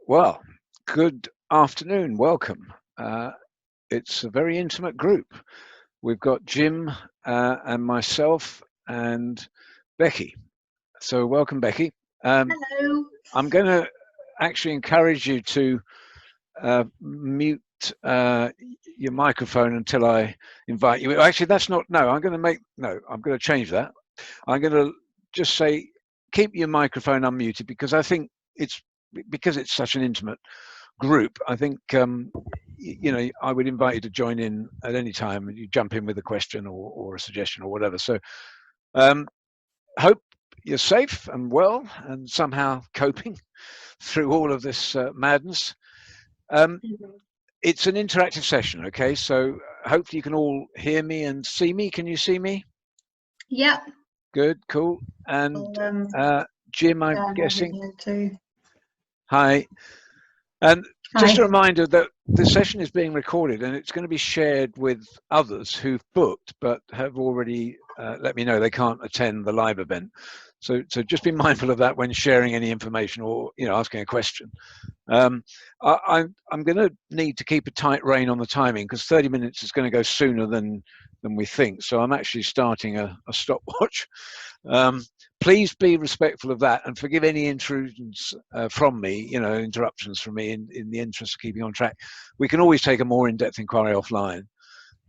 Well, good afternoon. Welcome. It's a very intimate group. We've got Jim and myself and Becky. So welcome, Becky. Hello. I'm going to actually encourage you to mute your microphone until I invite you. Actually, that's not, no, I'm going to change that. I'm going to just say, keep your microphone unmuted because I think it's such an intimate group. I think, I would invite you to join in at any time and you jump in with a question or a suggestion or whatever. So hope you're safe and well and somehow coping through all of this madness. It's an interactive session, okay? So hopefully you can all hear me and see me. Can you see me? Yep. Good, cool. And Jim, I'm guessing. Too. Hi. And just Hi. a reminder that the session is being recorded and it's going to be shared with others who've booked but have already let me know they can't attend the live event. So just be mindful of that when sharing any information or asking a question. I'm going to need to keep a tight rein on the timing because 30 minutes is going to go sooner than we think. So I'm actually starting a stopwatch. Please be respectful of that and forgive any intrusions from me, interruptions from me in the interest of keeping on track. We can always take a more in-depth inquiry offline.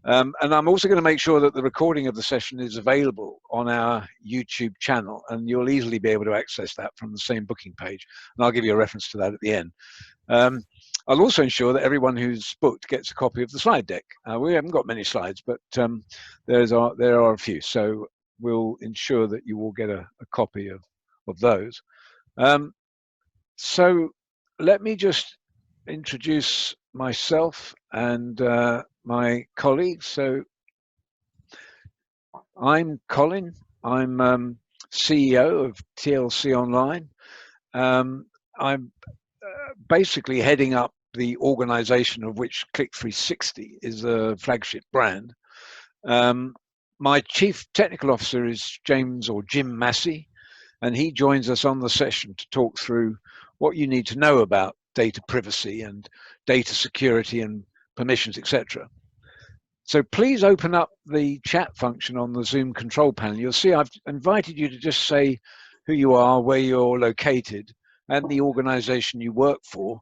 And I'm also going to make sure that the recording of the session is available on our YouTube channel, and you'll easily be able to access that from the same booking page. And I'll give you a reference to that at the end. I'll also ensure that everyone who's booked gets a copy of the slide deck. We haven't got many slides, but there are a few. So we'll ensure that you will get a copy of those. So let me just introduce myself and my colleagues. So I'm Colin. I'm CEO of TLC Online. I'm basically heading up the organization of which Click360 is a flagship brand. My chief technical officer is Jim Massey, and he joins us on the session to talk through what you need to know about data privacy and data security and permissions, etc. So please open up the chat function on the Zoom control panel. You'll see I've invited you to just say who you are, where you're located, and the organization you work for.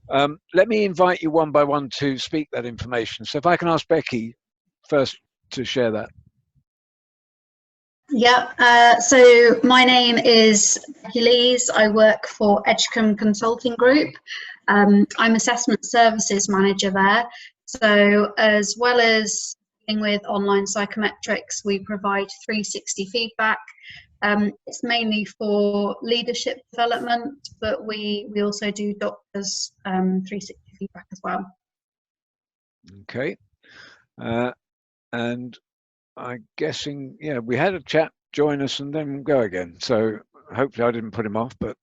Let me invite you one by one to speak that information. So if I can ask Becky first to share that. Yeah, so my name is Becky Lees. I work for Edgecombe Consulting Group. I'm Assessment Services Manager there. So as well as dealing with online psychometrics, we provide 360 feedback. It's mainly for leadership development, but we also do doctors 360 feedback as well. Okay. And I'm guessing, yeah, we had a chap join us and then go again. So hopefully I didn't put him off, but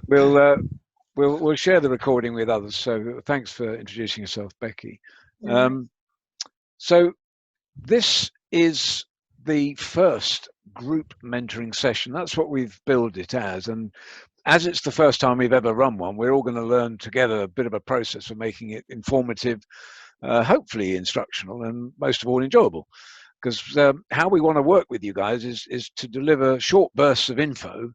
we'll share the recording with others. So thanks for introducing yourself, Becky. So this is the first group mentoring session. That's what we've billed it as. And as it's the first time we've ever run one, we're all going to learn together a bit of a process for making it informative, hopefully instructional, and most of all enjoyable. Because how we want to work with you guys is to deliver short bursts of info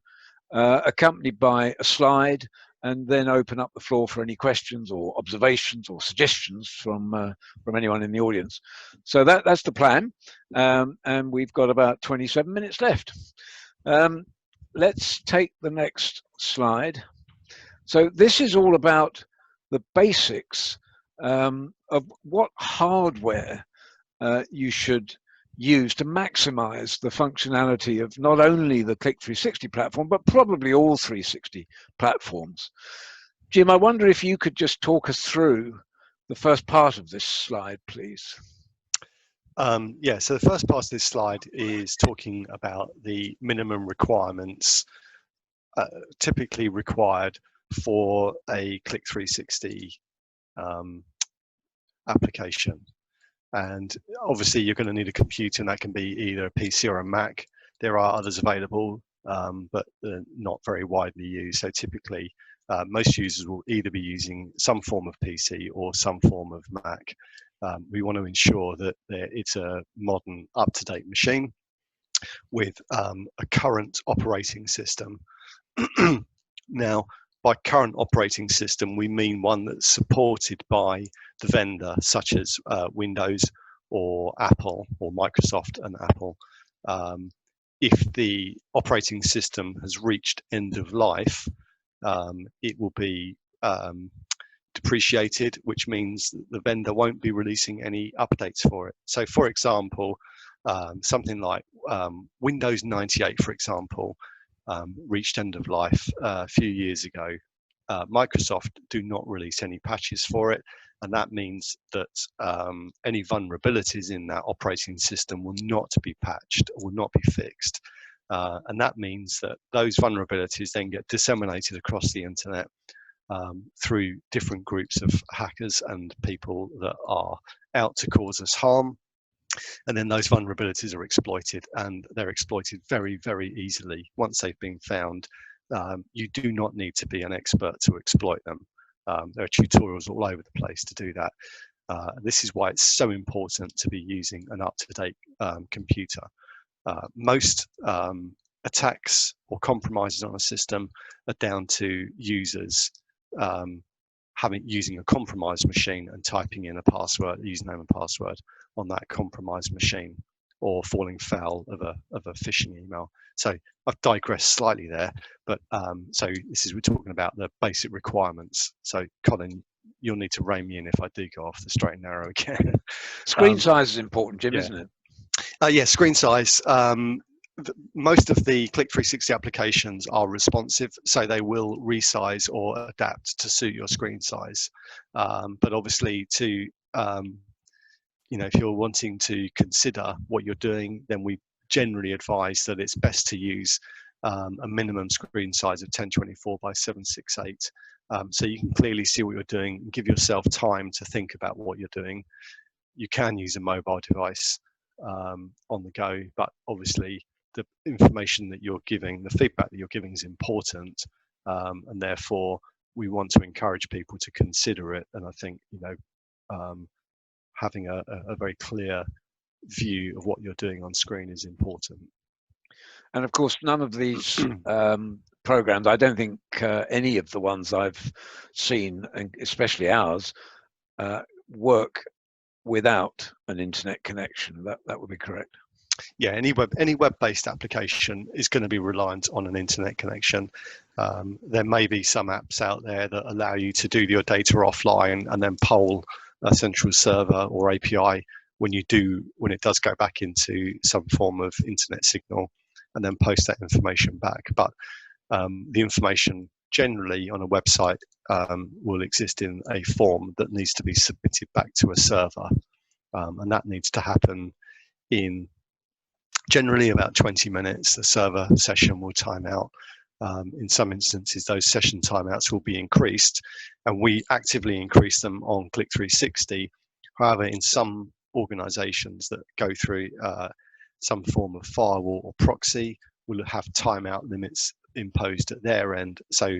accompanied by a slide, and then open up the floor for any questions or observations or suggestions from anyone in the audience. So that's the plan, and we've got about 27 minutes left. Let's take the next slide. So this is all about the basics of what hardware you should use to maximize the functionality of not only the Click360 platform, but probably all 360 platforms. Jim, I wonder if you could just talk us through the first part of this slide, please. Yeah, so the first part of this slide is talking about the minimum requirements typically required for a Click360 application. And obviously you're going to need a computer, and that can be either a PC or a Mac. There are others available, but they're not very widely used. So typically most users will either be using some form of PC or some form of Mac. We want to ensure that it's a modern, up-to-date machine with a current operating system. Now, by current operating system, we mean one that's supported by the vendor, such as Windows or Apple or Microsoft and Apple. If the operating system has reached end of life, it will be depreciated, which means the vendor won't be releasing any updates for it. So, for example, something like Windows 98, for example, reached end of life a few years ago. Microsoft do not release any patches for it, and that means that any vulnerabilities in that operating system will not be patched, will not be fixed. And that means that those vulnerabilities then get disseminated across the internet through different groups of hackers and people that are out to cause us harm. And then those vulnerabilities are exploited, and they're exploited very, very easily. Once they've been found, you do not need to be an expert to exploit them. There are tutorials all over the place to do that. This is why it's so important to be using an up-to-date computer. Most attacks or compromises on a system are down to users using a compromised machine and typing in a password, username and password on that compromised machine, or falling foul of a phishing email. So I've digressed slightly there, but so we're talking about the basic requirements. So Colin, you'll need to rein me in if I do go off the straight and narrow again. Screen size is important, Jim, isn't it? Yeah, screen size. Most of the Click360 applications are responsive, so they will resize or adapt to suit your screen size. But obviously, if you're wanting to consider what you're doing, then we generally advise that it's best to use a minimum screen size of 1024 by 768, so you can clearly see what you're doing and give yourself time to think about what you're doing. You can use a mobile device on the go, but obviously the information that you're giving, the feedback that you're giving is important, and therefore we want to encourage people to consider it. And I think having a very clear view of what you're doing on screen is important. And of course, none of these programs, I don't think any of the ones I've seen, and especially ours, work without an internet connection. That would be correct. Yeah, any web-based application is going to be reliant on an internet connection. There may be some apps out there that allow you to do your data offline and then poll a central server or API when it does go back into some form of internet signal, and then post that information back. But the information generally on a website will exist in a form that needs to be submitted back to a server, and that needs to happen in generally about 20 minutes. The server session will time out. In some instances, those session timeouts will be increased, and we actively increase them on Click360. However, in some organizations that go through some form of firewall or proxy, will have timeout limits imposed at their end. So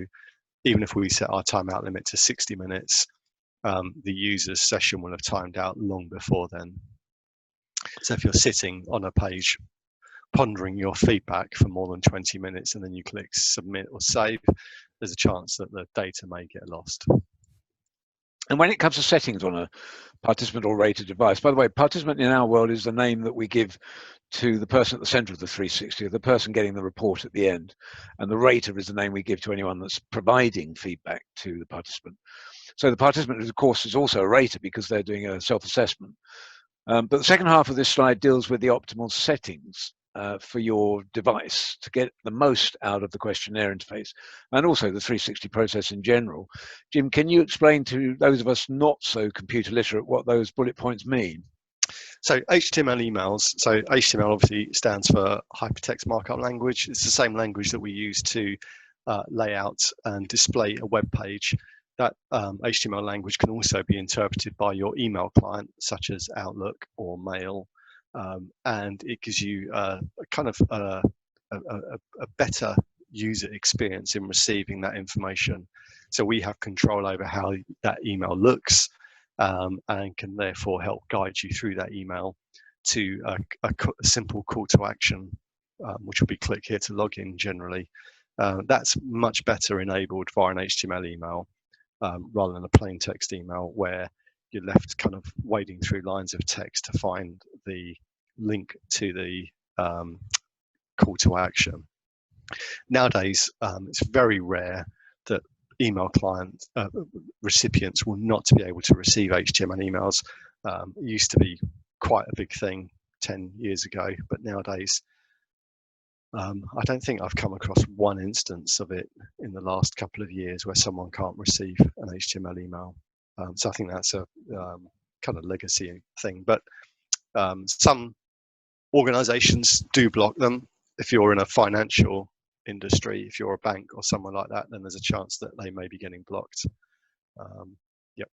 even if we set our timeout limit to 60 minutes, the user's session will have timed out long before then. So if you're sitting on a page pondering your feedback for more than 20 minutes and then you click submit or save, there's a chance that the data may get lost. And when it comes to settings on a participant or rater device, by the way, participant in our world is the name that we give to the person at the center of the 360, the person getting the report at the end. And the rater is the name we give to anyone that's providing feedback to the participant. So the participant, of course, is also a rater because they're doing a self-assessment. But the second half of this slide deals with the optimal settings for your device to get the most out of the questionnaire interface and also the 360 process in general. Jim, can you explain to those of us not so computer literate what those bullet points mean? So HTML emails, so HTML obviously stands for Hypertext Markup Language. It's the same language that we use to lay out and display a web page. That HTML language can also be interpreted by your email client, such as Outlook or Mail, and it gives you a better user experience in receiving that information. So we have control over how that email looks, and can therefore help guide you through that email to a simple call to action, which will be click here to log in generally. That's much better enabled via an HTML email rather than a plain text email where you're left kind of wading through lines of text to find the link to the call to action. Nowadays, it's very rare that email client recipients will not be able to receive HTML emails. It used to be quite a big thing 10 years ago, but nowadays I don't think I've come across one instance of it in the last couple of years where someone can't receive an HTML email. So I think that's a kind of legacy thing, but some organizations do block them. If you're in a financial industry, if you're a bank or someone like that, then there's a chance that they may be getting blocked. Yep.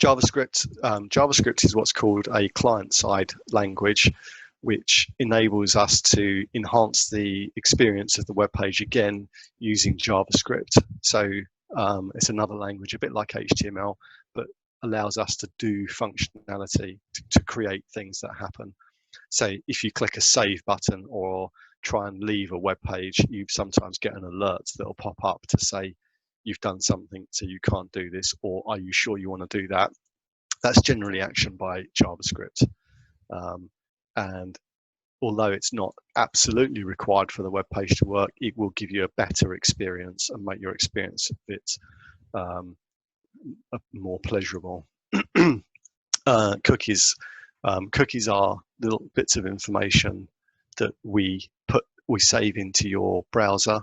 JavaScript. JavaScript is what's called a client-side language, which enables us to enhance the experience of the web page again using JavaScript. So it's another language, a bit like HTML, but allows us to do functionality to create things that happen. So if you click a save button or try and leave a web page, you sometimes get an alert that will pop up to say you've done something, so you can't do this, or are you sure you want to do that? That's generally actioned by JavaScript. And although it's not absolutely required for the web page to work, it will give you a better experience and make your experience a bit more pleasurable. Cookies. Cookies are little bits of information that we save into your browser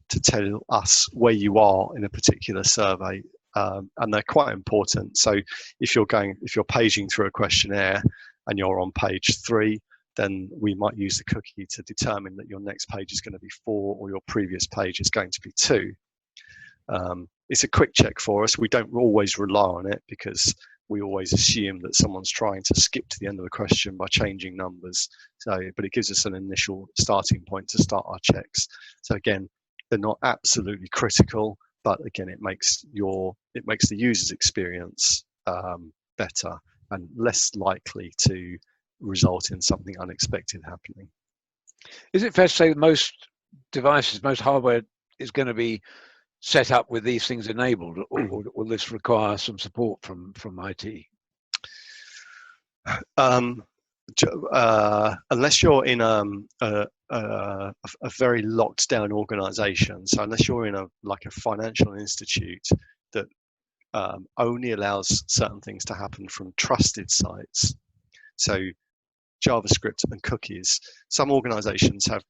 to tell us where you are in a particular survey, and they're quite important. So if you're paging through a questionnaire and you're on page 3, then we might use the cookie to determine that your next page is going to be 4 or your previous page is going to be 2. It's a quick check for us. We don't always rely on it because we always assume that someone's trying to skip to the end of the question by changing numbers. So, but it gives us an initial starting point to start our checks. So again, they're not absolutely critical, but again, it makes the user's experience better and less likely to result in something unexpected happening. Is it fair to say that most devices, most hardware is going to be set up with these things enabled, or will this require some support from IT? Unless you're in a very locked down organization, so unless you're in a financial institute that only allows certain things to happen from trusted sites, so JavaScript and cookies, some organizations have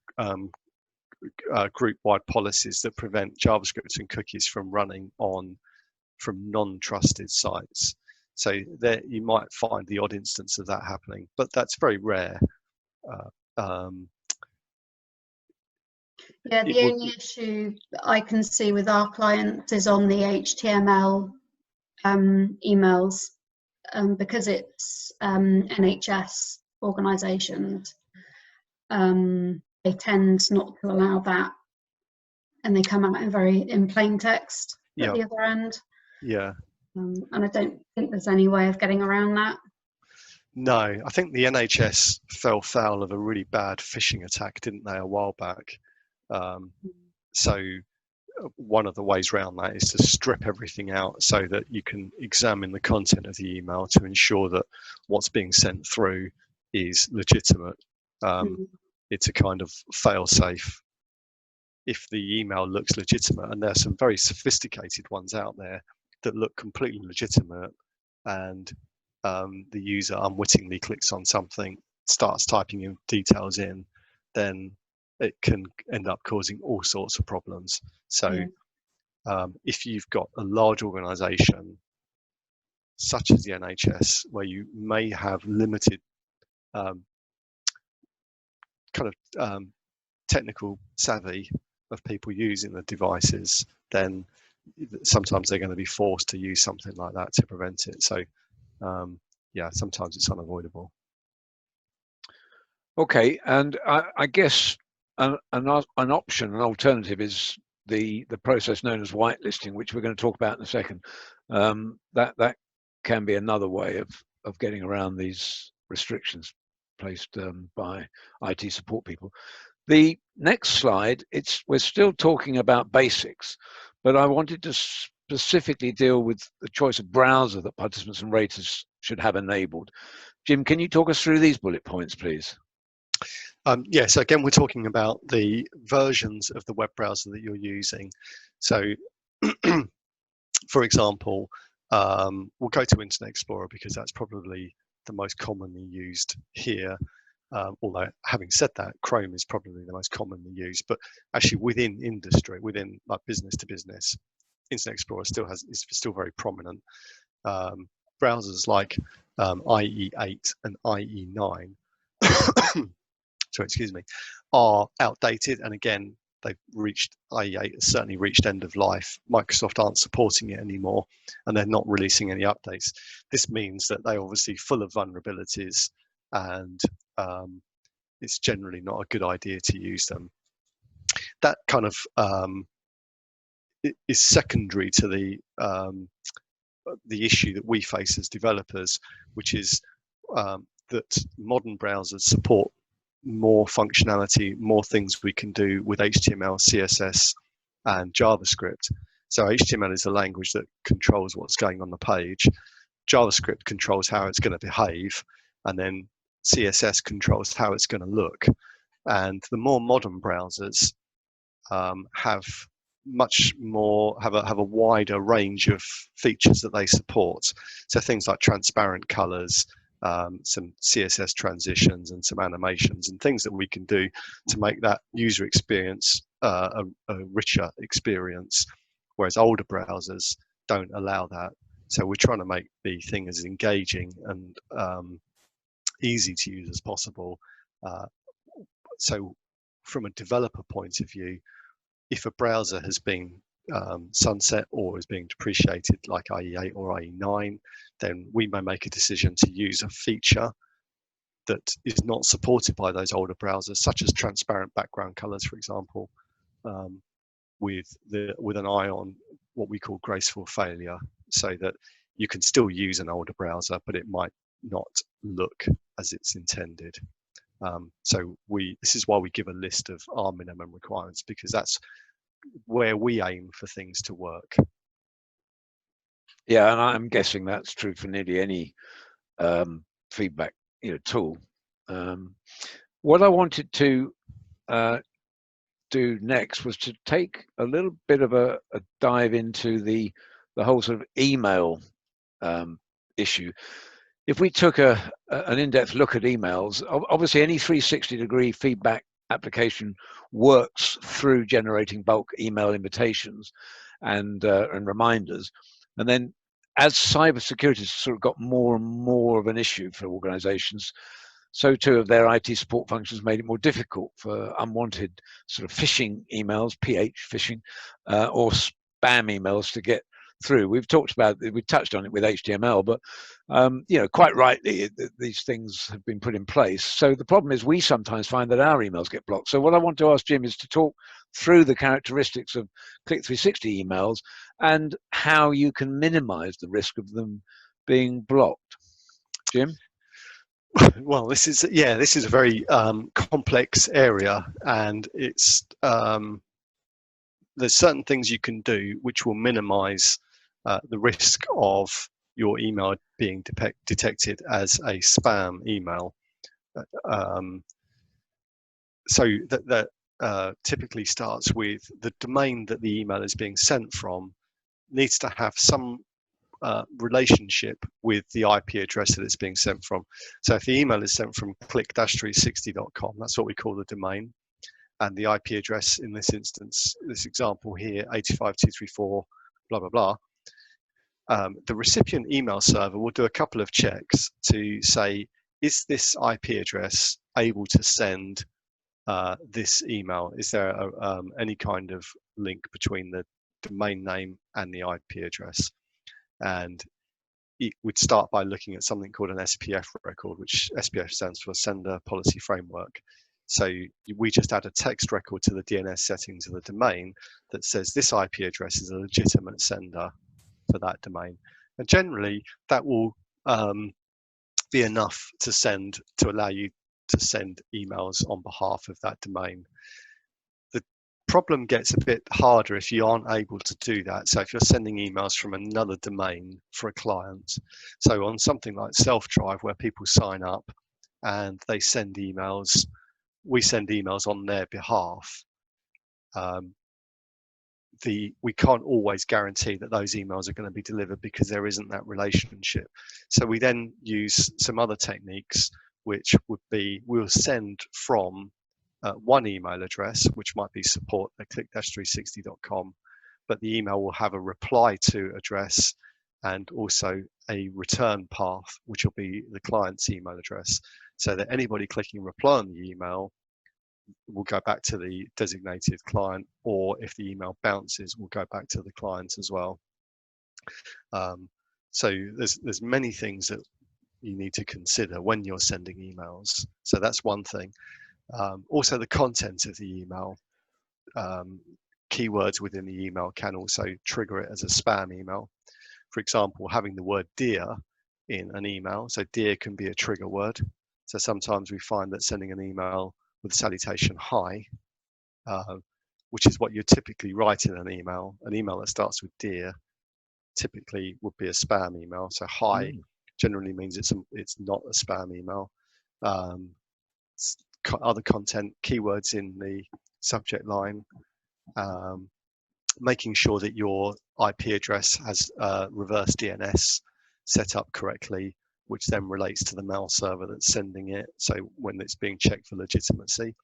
group-wide policies that prevent JavaScript and cookies from running from non-trusted sites. So there you might find the odd instance of that happening, but that's very rare. Yeah, the only issue I can see with our clients is on the HTML emails, because it's NHS organisations. They tend not to allow that, and they come out in plain text at the other end. Yeah. And I don't think there's any way of getting around that. No, I think the NHS fell foul of a really bad phishing attack, didn't they, a while back? So one of the ways around that is to strip everything out so that you can examine the content of the email to ensure that what's being sent through is legitimate. It's a kind of fail-safe. If the email looks legitimate, and there's some very sophisticated ones out there that look completely legitimate, and the user unwittingly clicks on something, starts typing in details in, then it can end up causing all sorts of problems. So if you've got a large organization such as the NHS, where you may have limited technical savvy of people using the devices, then sometimes they're going to be forced to use something like that to prevent it. So yeah, sometimes it's unavoidable. Okay, and I guess an option, an alternative is the process known as whitelisting, which we're going to talk about in a second. That can be another way of getting around these restrictions placed by IT support people. The next slide, we're still talking about basics, but I wanted to specifically deal with the choice of browser that participants and raters should have enabled. Jim, can you talk us through these bullet points, please? Yeah, so again, we're talking about the versions of the web browser that you're using. So, for example, we'll go to Internet Explorer because that's probably the most commonly used here. Although having said that, Chrome is probably the most commonly used, but actually within industry, within like business to business, Internet Explorer is still very prominent. Browsers like IE8 and IE9, so excuse me, are outdated, and again, IE8 has certainly reached end of life. Microsoft aren't supporting it anymore, and they're not releasing any updates. This means that they're obviously full of vulnerabilities, and it's generally not a good idea to use them. That kind of is secondary to the issue that we face as developers, which is that modern browsers support more functionality, more things we can do with HTML, CSS, and JavaScript. So HTML is a language that controls what's going on the page. JavaScript controls how it's going to behave, and then CSS controls how it's going to look. And the more modern browsers have a wider range of features that they support. So things like transparent colors, some CSS transitions, and some animations, and things that we can do to make that user experience a richer experience, whereas older browsers don't allow that. So we're trying to make the thing as engaging and easy to use as possible. So from a developer point of view, if a browser has been sunset or is being depreciated like IE8 or IE9, then we may make a decision to use a feature that is not supported by those older browsers, such as transparent background colors, for example, with an eye on what we call graceful failure, so that you can still use an older browser, but it might not look as it's intended. So this is why we give a list of our minimum requirements, because that's where we aim for things to work. Yeah, and I'm guessing that's true for nearly any feedback tool. What I wanted to do next was to take a little bit of a dive into the whole sort of email issue. If we took an in-depth look at emails, obviously any 360-degree feedback application works through generating bulk email invitations and reminders. And then as cybersecurity has sort of got more and more of an issue for organizations, so too have their IT support functions made it more difficult for unwanted sort of phishing emails, PH phishing, or spam emails to get through. We've touched on it with HTML, but quite rightly, these things have been put in place. So the problem is we sometimes find that our emails get blocked. So what I want to ask Jim is to talk through the characteristics of Click360 emails and how you can minimize the risk of them being blocked. Jim? Well, this is a very complex area, and it's there's certain things you can do which will minimize the risk of your email being detected as a spam email. So that typically starts with the domain that the email is being sent from needs to have some relationship with the IP address that it's being sent from. So if the email is sent from click-360.com, that's what we call the domain, and the IP address in this instance, this example here, 85.234, blah, blah, blah, the recipient email server will do a couple of checks to say, is this IP address able to send this email? Is there any kind of link between the domain name and the IP address? And it would start by looking at something called an SPF record, which SPF stands for Sender Policy Framework. So we just add a text record to the DNS settings of the domain that says this IP address is a legitimate sender for that domain. And generally that will be enough to allow you to send emails on behalf of that domain. The problem gets a bit harder if you aren't able to do that. So if you're sending emails from another domain for a client, so on something like Self-Drive where people sign up and they send emails, we send emails on their behalf. We can't always guarantee that those emails are going to be delivered because there isn't that relationship. So we then use some other techniques, which would be we'll send from one email address, which might be support@click-360.com, but the email will have a reply to address and also a return path, which will be the client's email address, so that anybody clicking reply on the email will go back to the designated client, or if the email bounces, will go back to the client as well. So there's many things that you need to consider when you're sending emails. So that's one thing. Also the content of the email. Keywords within the email can also trigger it as a spam email. For example, having the word dear in an email. So dear can be a trigger word. So sometimes we find that sending an email with the salutation hi, which is what you typically write in an email that starts with dear typically would be a spam email. So hi generally means it's not a spam email. Other content, keywords in the subject line, making sure that your IP address has reverse DNS set up correctly, which then relates to the mail server that's sending it, so when it's being checked for legitimacy.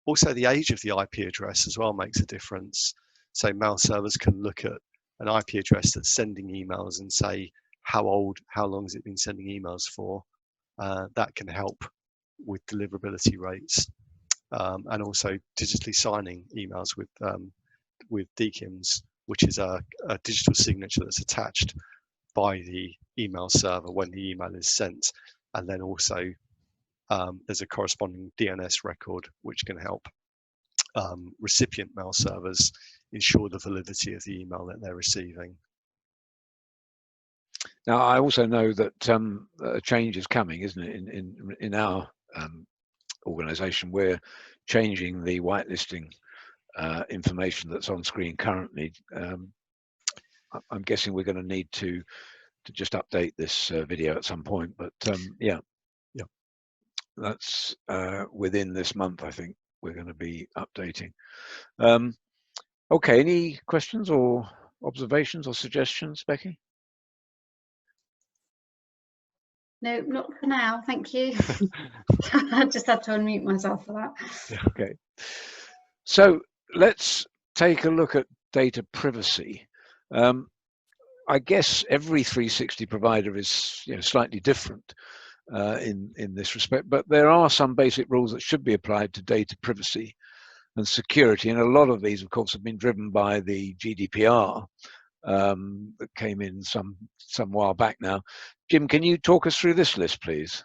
Also the age of the IP address as well makes a difference. So mail servers can look at an IP address that's sending emails and say how long has it been sending emails for. That can help with deliverability rates, and also digitally signing emails with DKIMs, which is a digital signature that's attached by the email server when the email is sent, and then also there's a corresponding DNS record which can help recipient mail servers ensure the validity of the email that they're receiving. Now, I also know that a change is coming, isn't it? In our organisation, we're changing the whitelisting information that's on screen currently. I'm guessing we're going to need to just update this video at some point, but yeah, that's within this month. I think we're going to be updating. Okay, any questions or observations or suggestions, Becky? No, not for now, thank you. I just had to unmute myself for that. Okay, so let's take a look at data privacy. I guess every 360 provider is slightly different in this respect, but there are some basic rules that should be applied to data privacy and security, and a lot of these, of course, have been driven by the GDPR that came in some while back now. Jim, can you talk us through this list, please?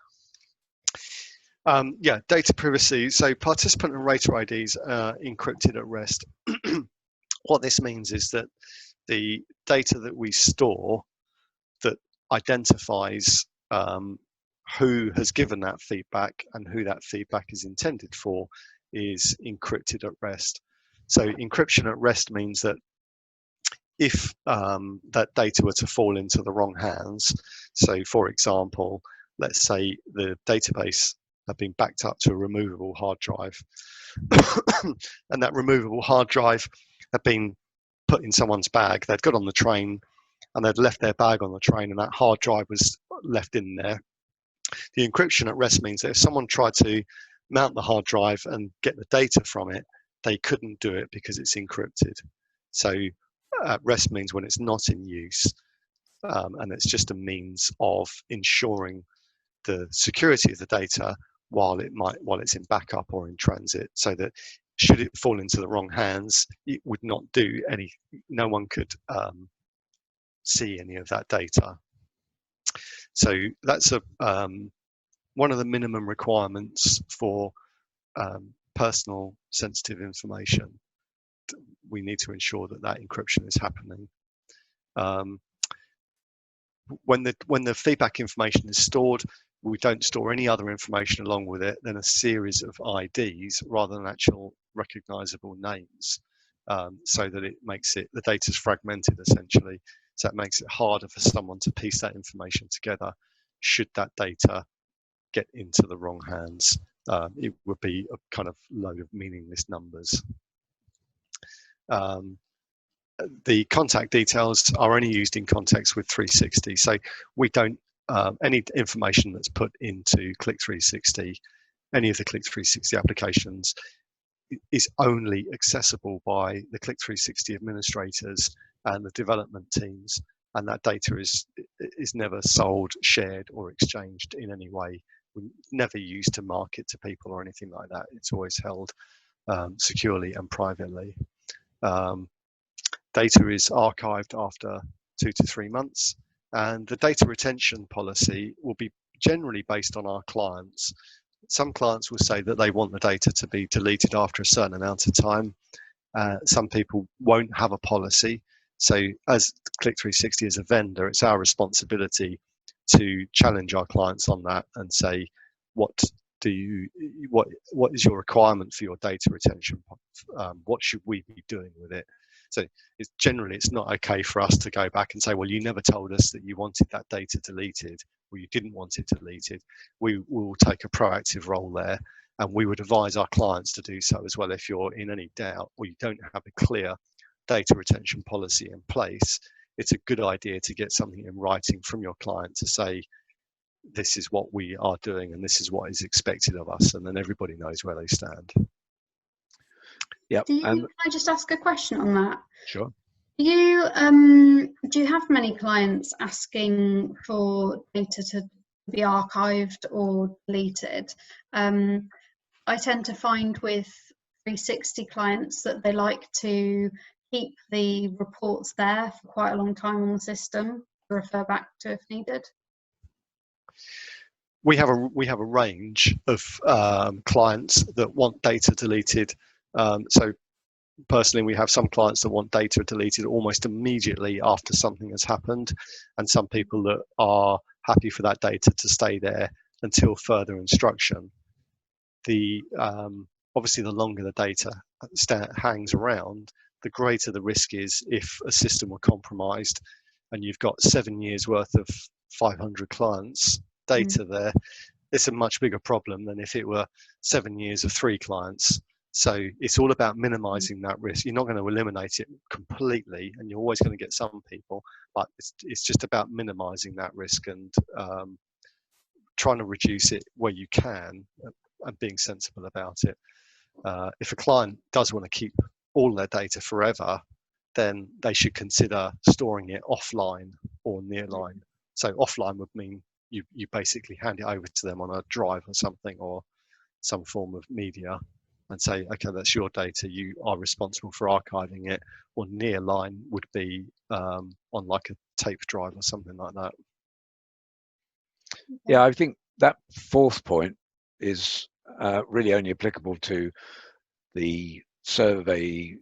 Yeah, data privacy. So participant and rater IDs are encrypted at rest. What this means is that the data that we store that identifies who has given that feedback and who that feedback is intended for is encrypted at rest. So encryption at rest means that if that data were to fall into the wrong hands, so for example, let's say the database had been backed up to a removable hard drive and that removable hard drive had been put in someone's bag, they'd got on the train and they'd left their bag on the train and that hard drive was left in there. The encryption at rest means that if someone tried to mount the hard drive and get the data from it, they couldn't do it because it's encrypted. So at rest means when it's not in use, and it's just a means of ensuring the security of the data while it's in backup or in transit, so that should it fall into the wrong hands, it would not do any, no one could see any of that data. So that's one of the minimum requirements for personal sensitive information, we need to ensure that that encryption is happening. When the feedback information is stored, we don't store any other information along with it than a series of IDs rather than actual recognizable names, so that it makes it, the data is fragmented essentially. So it makes it harder for someone to piece that information together should that data get into the wrong hands. It would be a kind of load of meaningless numbers. The contact details are only used in context with 360. So we don't, any information that's put into Click 360, any of the Click 360 applications, is only accessible by the Click 360 administrators and the development teams. And that data is never sold, shared, or exchanged in any way. Never used to market to people or anything like that. It's always held securely and privately. Data is archived after 2 to 3 months, and the data retention policy will be generally based on our clients. Some clients will say that they want the data to be deleted after a certain amount of time. Some people won't have a policy. So as Click 360 as a vendor, it's our responsibility to challenge our clients on that and say, what is your requirement for your data retention? What should we be doing with it? So it's not okay for us to go back and say, well, you never told us that you wanted that data deleted, or you didn't want it deleted. We will take a proactive role there, and we would advise our clients to do so as well. If you're in any doubt or you don't have a clear data retention policy in place, it's a good idea to get something in writing from your client to say, this is what we are doing and this is what is expected of us, and then everybody knows where they stand. Yep. Can I just ask a question on that? Sure. Do you have many clients asking for data to be archived or deleted? I tend to find with 360 clients that they like to keep the reports there for quite a long time on the system to refer back to if needed. We have a range of clients that want data deleted. So personally, we have some clients that want data deleted almost immediately after something has happened, and some people that are happy for that data to stay there until further instruction. Obviously, the longer the data hangs around, the greater the risk is if a system were compromised and you've got 7 years worth of 500 clients data there. It's a much bigger problem than if it were 7 years of 3 clients. So it's all about minimizing that risk. You're not going to eliminate it completely, and you're always going to get some people, but it's just about minimizing that risk and trying to reduce it where you can and being sensible about it. If a client does want to keep all their data forever, then they should consider storing it offline or nearline. So offline would mean you basically hand it over to them on a drive or something, or some form of media, and say, okay, that's your data, you are responsible for archiving it. Or nearline would be on like a tape drive or something like that. Yeah, I think that fourth point is really only applicable to the survey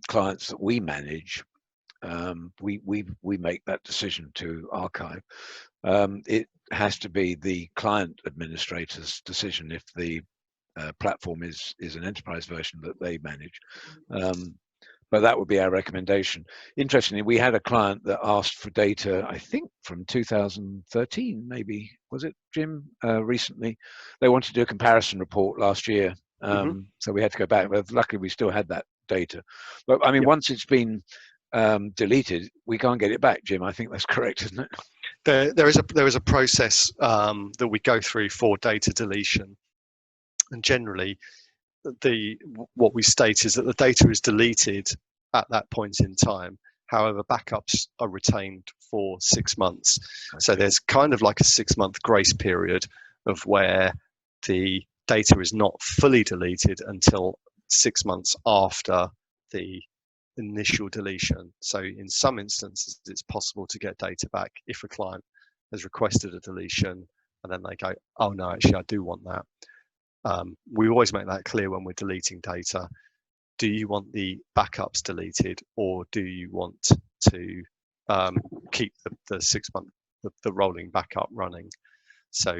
clients that we manage. We make that decision to archive. It has to be the client administrator's decision if the platform is an enterprise version that they manage. But that would be our recommendation. Interestingly, we had a client that asked for data, I think from 2013, maybe, was it, Jim, recently? They wanted to do a comparison report last year. So we had to go back, but luckily we still had that data. But I mean, once it's been deleted, we can't get it back, Jim. I think that's correct, isn't it? There is a process that we go through for data deletion, and generally what we state is that the data is deleted at that point in time. However, backups are retained for 6 months. Okay. So there's kind of like a 6-month grace period of where the data is not fully deleted until 6 months after the initial deletion. So in some instances, it's possible to get data back if a client has requested a deletion and then they go, oh no, actually I do want that. We always make that clear when we're deleting data. Do you want the backups deleted, or do you want to keep the 6 month, the rolling backup running? So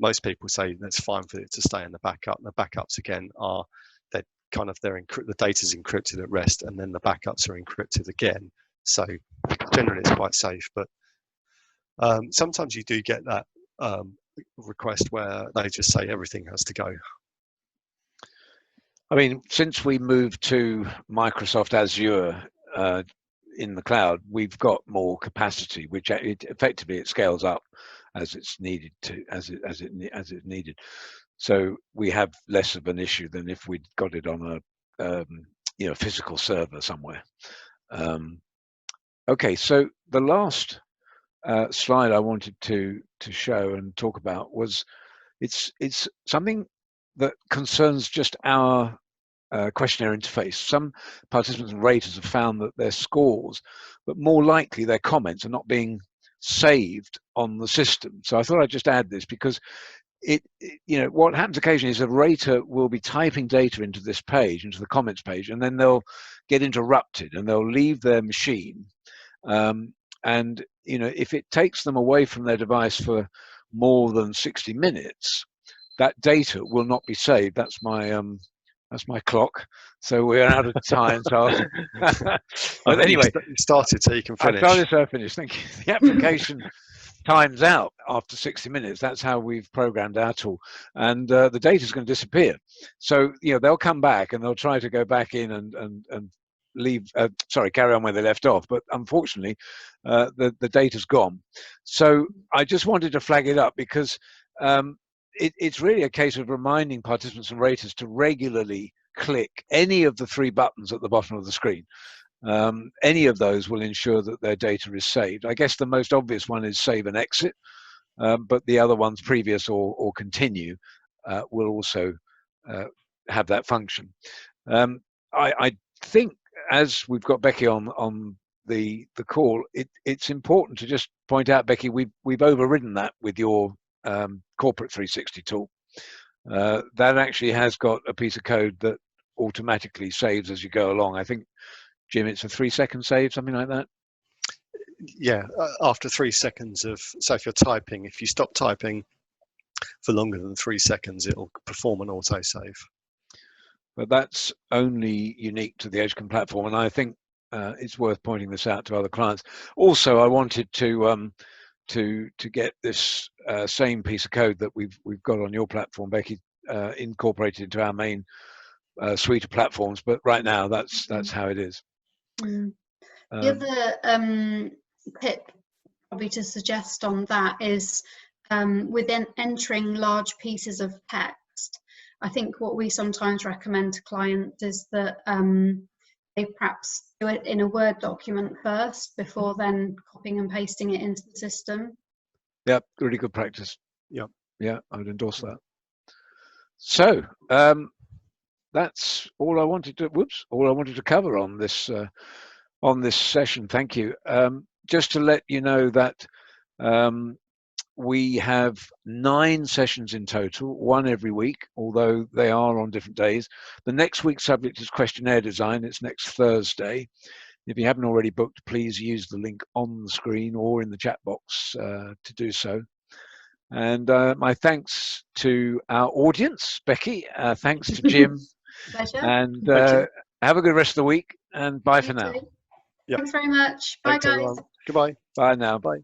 most people say that's fine for it to stay in the backup. The backups again are the data's encrypted at rest, and then the backups are encrypted again. So generally it's quite safe, but sometimes you do get that request where they just say everything has to go. I mean, since we moved to Microsoft Azure in the cloud, we've got more capacity, which effectively it scales up as it's needed to, as it's needed. So we have less of an issue than if we'd got it on a physical server somewhere. Okay, so the last slide I wanted to show and talk about was it's something that concerns just our questionnaire interface. Some participants and raters have found that their scores, but more likely their comments, are not being saved on the system. So I thought I'd just add this because what happens occasionally is a rater will be typing data into this page, into the comments page, and then they'll get interrupted and they'll leave their machine. And if it takes them away from their device for more than 60 minutes, that data will not be saved. That's my clock. So we're out of time. So, but anyway, you started so you can finish. I started so I finished. Thank you. The application times out after 60 minutes. That's how we've programmed our tool, and the data is going to disappear. So they'll come back and they'll try to go back in and leave. Carry on where they left off. But unfortunately, the data's gone. So I just wanted to flag it up because. It's really a case of reminding participants and raters to regularly click any of the 3 buttons at the bottom of the screen. Any of those will ensure that their data is saved. I guess the most obvious one is save and exit, but the other ones, previous or continue, will also have that function. I think as we've got Becky on the call, it's important to just point out, Becky, we've overridden that with your corporate 360 tool. That actually has got a piece of code that automatically saves as you go along. I think, Jim, it's a 3-second save, something like that. Yeah, after 3 seconds so if you're typing, if you stop typing for longer than 3 seconds, it'll perform an autosave. But that's only unique to the Edgecombe platform, and I think it's worth pointing this out to other clients. Also, I wanted to get this same piece of code that we've got on your platform, Becky, incorporated into our main suite of platforms. But right now, that's how it is. The other tip probably to suggest on that is within entering large pieces of text. I think what we sometimes recommend to clients is that they perhaps do it in a Word document first before then copying and pasting it into the system. Yep, really good practice. Yep. Yeah, I would endorse that. So that's all I wanted to cover on this session. Thank you. Just to let you know that we have 9 sessions in total, 1 every week, although they are on different days. The next week's subject is questionnaire design. It's next Thursday. If you haven't already booked, please use the link on the screen or in the chat box to do so. And my thanks to our audience, Becky. Thanks to Jim. Pleasure. And have a good rest of the week, and bye for now. Thanks very much. Bye, Thanks, guys. everyone. Goodbye. Bye now. Bye.